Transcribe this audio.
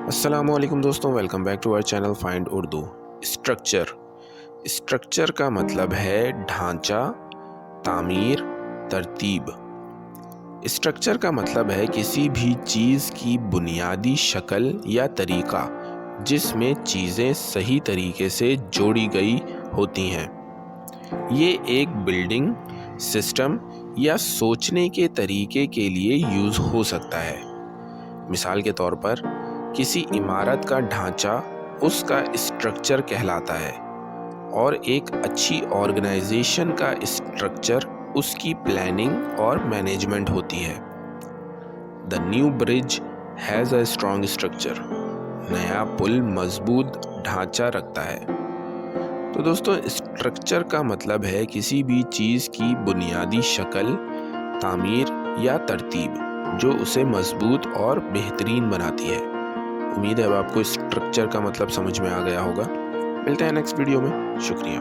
अस्सलामुअलैकुम दोस्तों, welcome back to our channel find Urdu. Structure का मतलब है ढांचा, तामीर, तरतीब। स्ट्रक्चर का मतलब है किसी भी चीज़ की बुनियादी शक्ल या तरीका जिसमें चीज़ें सही तरीके से जोड़ी गई होती हैं। ये एक बिल्डिंग, सिस्टम या सोचने के तरीके के लिए यूज़ हो सकता है। मिसाल के तौर पर किसी इमारत का ढांचा उसका स्ट्रक्चर कहलाता है और एक अच्छी ऑर्गेनाइजेशन का स्ट्रक्चर उसकी प्लानिंग और मैनेजमेंट होती है। The new bridge has a strong structure. नया पुल मजबूत ढांचा रखता है। तो दोस्तों, स्ट्रक्चर का मतलब है किसी भी चीज़ की बुनियादी शक्ल, तामीर या तरतीब जो उसे मजबूत और बेहतरीन बनाती है। उम्मीद है अब आपको स्ट्रक्चर का मतलब समझ में आ गया होगा। मिलते हैं नेक्स्ट वीडियो में। शुक्रिया।